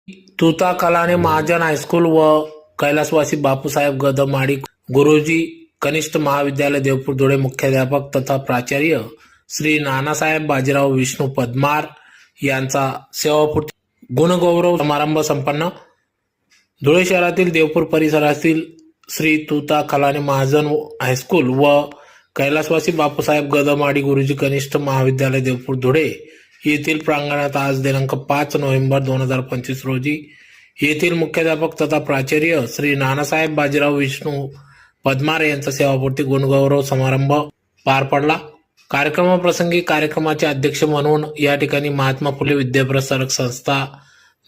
तुता कलाने Mahajan high school व कैलासवासी बापूसाहेब गदमाडी गुरुजी कनिष्ठ महाविद्यालय देवपूर धुळे मुख्याध्यापक तथा प्राचार्य श्री नानासाहेब बाजीराव विष्णू पद्मार यांचा सेवापूर्ती गुणगौरव समारंभ संपन्न। धुळे शहरातील देवपूर परिसरातील श्री तुता कलाने महाजन हायस्कूल व कैलासवासी बापूसाहेब गदमाडी गुरुजी कनिष्ठ महाविद्यालय देवपूर धुळे येथील प्रांगणात आज दिनांक 5 नोव्हेंबर 2025 रोजी येथील मुख्याध्यापक तथा प्राचार्य श्री नानासाहेब बाजीराव विष्णू पद्मार यांचा सेवापूर्ती गुणगौरव समारंभ पार पडला। कार्यक्रमाप्रसंगी कार्यक्रमाचे अध्यक्ष म्हणून या ठिकाणी महात्मा फुले विद्याप्रसारक संस्था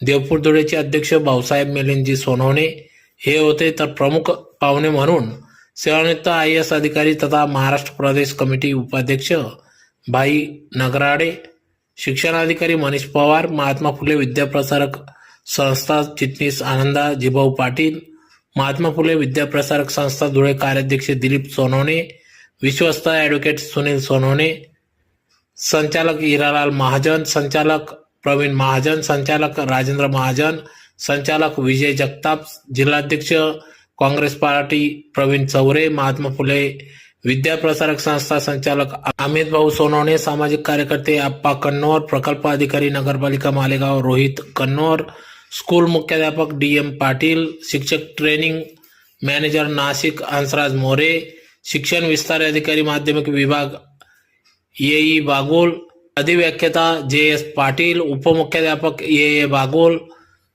देवपूर धुळेचे अध्यक्ष भाऊसाहेब मिलिंदजी सोनवणे हे होते, तर प्रमुख पाहुणे म्हणून सेवानिवृत्त IAS अधिकारी तथा महाराष्ट्र प्रदेश कमिटी उपाध्यक्ष भाई नगराडे, शिक्षणाधिकारी मनीष पवार, महात्मा फुले विद्याप्रसारक संस्था चिटणीस आनंदा जिभाऊ पाटील, महात्मा फुले विद्याप्रसारक संस्था धुळे कार्याध्यक्ष दिलीप सोनवणे, विश्वस्त ॲडव्होकेट सुनील सोनवणे, संचालक हिरालाल महाजन, संचालक प्रवीण महाजन, संचालक राजेंद्र महाजन, संचालक विजय जगताप, जिल्हाध्यक्ष काँग्रेस पार्टी प्रवीण चौरे, महात्मा फुले विद्याप्रसारक संस्था संचालक अमित भाऊ सोनवणे, सामाजिक कार्यकर्ते आप्पा कन्नौर, प्रकल्प अधिकारी नगरपालिका मालेगाव रोहित कन्नौर, स्कूल मुख्याध्यापक DM पाटील, शिक्षक ट्रेनिंग मॅनेजर नाशिक हंसराज मोरे, शिक्षण विस्तार अधिकारी माध्यमिक विभाग EE Bagul, अधिव्याख्याता JS Patil, उपमुख्याध्यापक AA Bagul,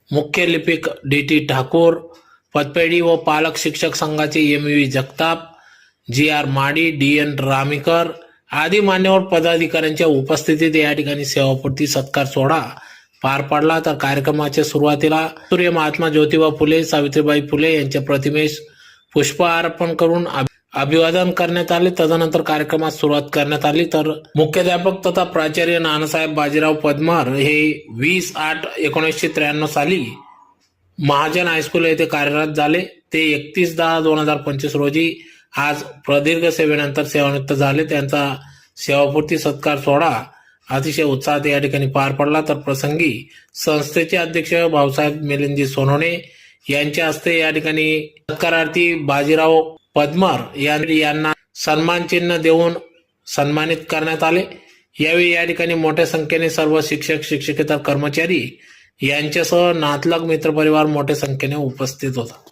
मुख्य लिपिक DT ठाकूर, पतपेढी व पालक शिक्षक संघाचे MV जगताप, GR माडी, DN रामीकर आदी मान्यवर पदाधिकाऱ्यांच्या उपस्थितीत या ठिकाणी सेवापूर्ती सत्कार सोहळा पार पडला। तर कार्यक्रमाच्या सुरुवातीला सूर्य महात्मा ज्योतिबा फुले सावित्रीबाई फुले यांच्या प्रतिमेस पुष्पहार अर्पण करून अभिवादन करण्यात आले। तदनंतर कार्यक्रमास सुरुवात करण्यात आली। तर मुख्याध्यापक तथा प्राचार्य नानासाहेब बाजीराव पद्मार हे 20/8/1993 साली महाजन हायस्कूल येथे कार्यरत झाले। ते 31/10/2025 रोजी आज प्रदीर्घ सेवेनंतर सेवानिवृत्त झाले। त्यांचा सेवापूर्ती सत्कार सोहळा अतिशय उत्साहात या ठिकाणी पार पडला। तर प्रसंगी संस्थेचे अध्यक्ष भाऊसाहेब मिलिंदजी सोनवणे यांच्या हस्ते या ठिकाणी सत्कारार्थी बाजीराव पद्मार यांना सन्मान चिन्ह देऊन सन्मानित करण्यात आले। यावेळी या ठिकाणी मोठ्या संख्येने सर्व शिक्षक शिक्षकेतर कर्मचारी यांच्यासह नातलग मित्रपरिवार मोठ्या संख्येने उपस्थित होता।